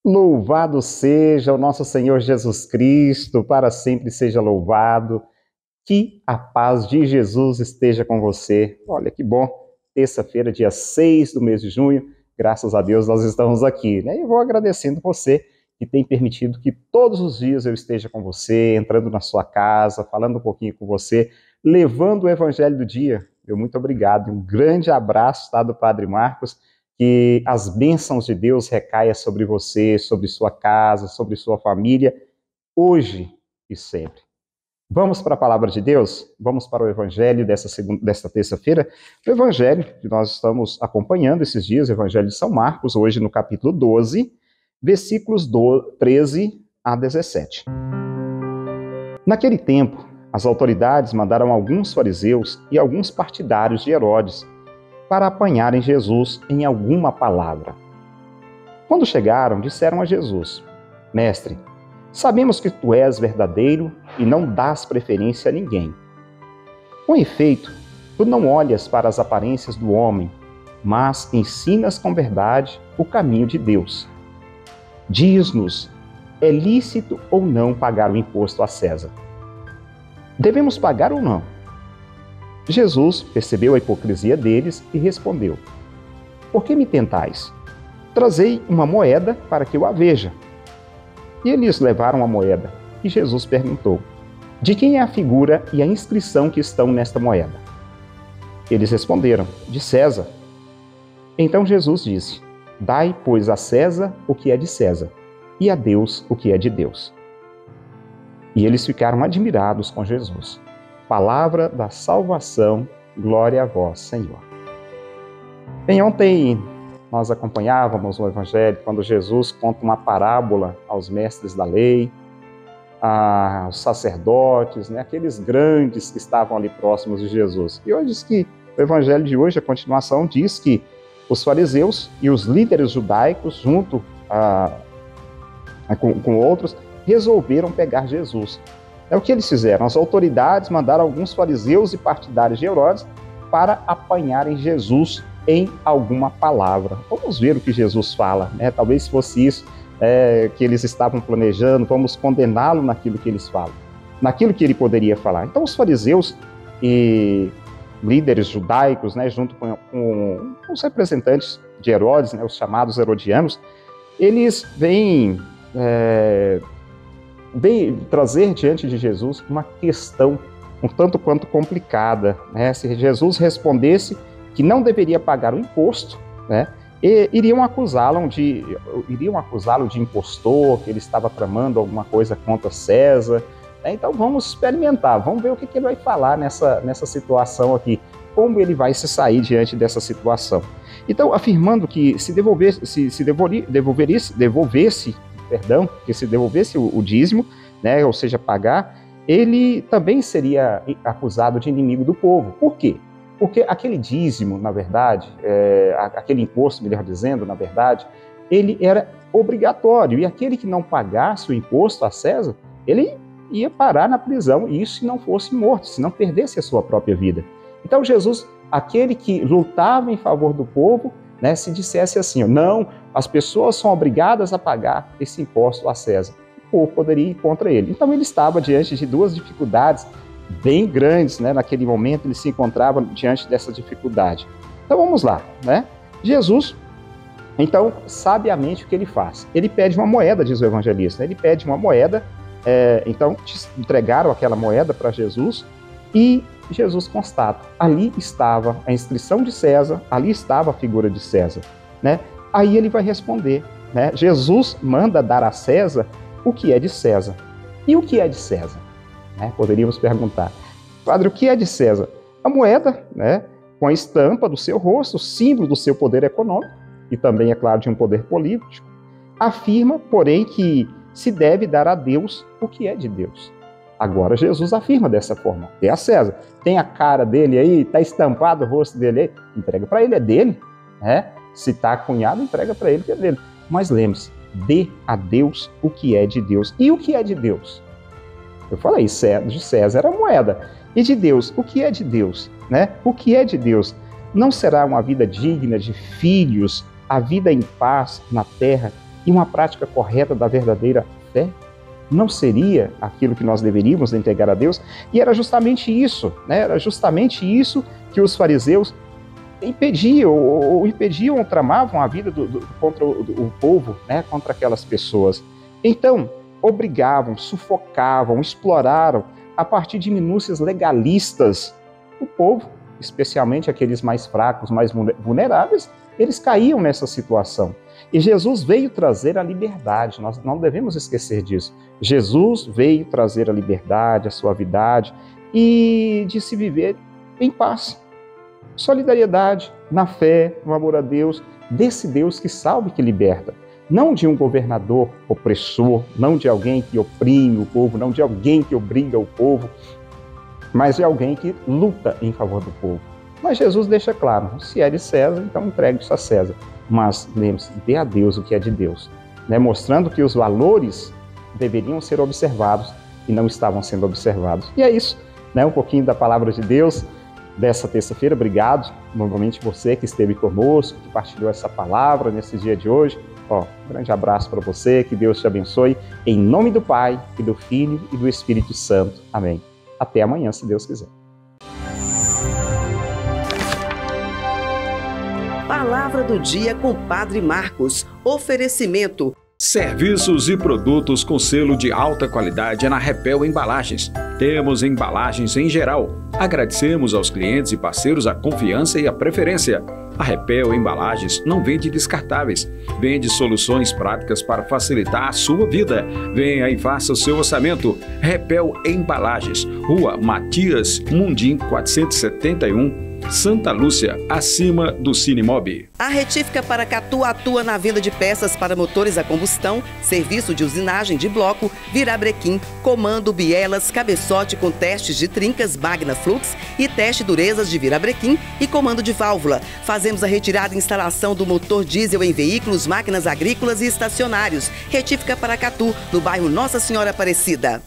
Louvado seja o nosso Senhor Jesus Cristo, para sempre seja louvado. Que a paz de Jesus esteja com você. Olha que bom, terça-feira, dia 6 do mês de junho, graças a Deus nós estamos aqui, né? E vou agradecendo você que tem permitido que todos os dias eu esteja com você, entrando na sua casa, falando um pouquinho com você, levando o Evangelho do dia. Meu muito obrigado e um grande abraço, tá, do Padre Marcos. Que as bênçãos de Deus recaiam sobre você, sobre sua casa, sobre sua família, hoje e sempre. Vamos para a palavra de Deus? Vamos para o Evangelho desta terça-feira? O Evangelho que nós estamos acompanhando esses dias, o Evangelho de São Marcos, hoje no capítulo 12, versículos 13 a 17. Naquele tempo, as autoridades mandaram alguns fariseus e alguns partidários de Herodes para apanharem Jesus em alguma palavra. Quando chegaram, disseram a Jesus: Mestre, sabemos que tu és verdadeiro e não dás preferência a ninguém. Com efeito, tu não olhas para as aparências do homem, mas ensinas com verdade o caminho de Deus. Diz-nos, é lícito ou não pagar o imposto a César? Devemos pagar ou não? Jesus percebeu a hipocrisia deles e respondeu: Por que me tentais? Trazei uma moeda para que eu a veja. E eles levaram a moeda, e Jesus perguntou: De quem é a figura e a inscrição que estão nesta moeda? Eles responderam: De César. Então Jesus disse: Dai, pois, a César o que é de César, e a Deus o que é de Deus. E eles ficaram admirados com Jesus. Palavra da salvação, glória a vós, Senhor. Bem, ontem nós acompanhávamos o Evangelho quando Jesus conta uma parábola aos mestres da lei, aos sacerdotes, né, aqueles grandes que estavam ali próximos de Jesus. E hoje diz que o Evangelho de hoje, a continuação, diz que os fariseus e os líderes judaicos, junto com outros, resolveram pegar Jesus. É o que eles fizeram. As autoridades mandaram alguns fariseus e partidários de Herodes para apanharem Jesus em alguma palavra. Vamos ver o que Jesus fala, né? Talvez fosse isso que eles estavam planejando, vamos condená-lo naquilo que eles falam, naquilo que ele poderia falar. Então os fariseus e líderes judaicos, né, junto com os representantes de Herodes, né, os chamados herodianos, eles vêm trazer diante de Jesus uma questão um tanto quanto complicada, né? Se Jesus respondesse que não deveria pagar o imposto, né, iriam acusá-lo de impostor, que ele estava tramando alguma coisa contra César, né? Então vamos experimentar, vamos ver o que ele vai falar nessa situação aqui, como ele vai se sair diante dessa situação. Então, afirmando que se devolvesse o dízimo, né, ou seja, pagar, ele também seria acusado de inimigo do povo. Por quê? Porque aquele dízimo, na verdade, aquele imposto, melhor dizendo, na verdade, ele era obrigatório, e aquele que não pagasse o imposto a César, ele ia parar na prisão, e isso se não fosse morto, se não perdesse a sua própria vida. Então Jesus, aquele que lutava em favor do povo, né, se dissesse assim, não, as pessoas são obrigadas a pagar esse imposto a César, o povo poderia ir contra ele. Então ele estava diante de duas dificuldades bem grandes, né? Naquele momento ele se encontrava diante dessa dificuldade. Então vamos lá, né? Jesus, então, sabiamente o que ele faz? Ele pede uma moeda, diz o evangelista, ele pede uma moeda, então entregaram aquela moeda para Jesus e Jesus constata, ali estava a inscrição de César, ali estava a figura de César, né? Aí ele vai responder, né? Jesus manda dar a César o que é de César. E o que é de César? Né? Poderíamos perguntar, Padre, o que é de César? A moeda, né, com a estampa do seu rosto, símbolo do seu poder econômico, e também, é claro, de um poder político, afirma, porém, que se deve dar a Deus o que é de Deus. Agora Jesus afirma dessa forma, é a César, tem a cara dele aí, está estampado o rosto dele aí, entrega para ele, é dele, né? Se está cunhado, entrega para ele, que é dele. Mas lembre-se, dê a Deus o que é de Deus. E o que é de Deus? Eu falei, de César era a moeda. E de Deus, o que é de Deus? Né? O que é de Deus? Não será uma vida digna de filhos, a vida em paz na terra e uma prática correta da verdadeira fé? Não seria aquilo que nós deveríamos entregar a Deus? E era justamente isso, né? Era justamente isso que os fariseus impediam ou tramavam a vida contra o povo, né? Contra aquelas pessoas. Então, obrigavam, sufocavam, exploraram, a partir de minúcias legalistas, o povo, especialmente aqueles mais fracos, mais vulneráveis, eles caíam nessa situação. E Jesus veio trazer a liberdade, nós não devemos esquecer disso. Jesus veio trazer a liberdade, a suavidade e de se viver em paz. Solidariedade, na fé, no amor a Deus, desse Deus que salva e que liberta. Não de um governador opressor, não de alguém que oprime o povo, não de alguém que obriga o povo, mas de alguém que luta em favor do povo. Mas Jesus deixa claro, se é de César, então entregue isso a César. Mas lembre-se, dê a Deus o que é de Deus, né? Mostrando que os valores deveriam ser observados e não estavam sendo observados. E é isso, né? Um pouquinho da palavra de Deus dessa terça-feira. Obrigado, novamente você que esteve conosco, que partilhou essa palavra nesse dia de hoje. Um grande abraço para você, que Deus te abençoe, em nome do Pai, e do Filho e do Espírito Santo. Amém. Até amanhã, se Deus quiser. Palavra do dia com Padre Marcos. Oferecimento. Serviços e produtos com selo de alta qualidade é na Repel Embalagens. Temos embalagens em geral. Agradecemos aos clientes e parceiros a confiança e a preferência. A Repel Embalagens não vende descartáveis, vende soluções práticas para facilitar a sua vida. Venha e faça o seu orçamento. Repel Embalagens, Rua Matias Mundim 471, Santa Lúcia, acima do Cinemob. A Retífica Paracatu atua na venda de peças para motores a combustão, serviço de usinagem de bloco, virabrequim, comando, bielas, cabeçote com testes de trincas Magna Flux e teste durezas de virabrequim e comando de válvula. Fazemos a retirada e instalação do motor diesel em veículos, máquinas agrícolas e estacionários. Retífica Paracatu, no bairro Nossa Senhora Aparecida.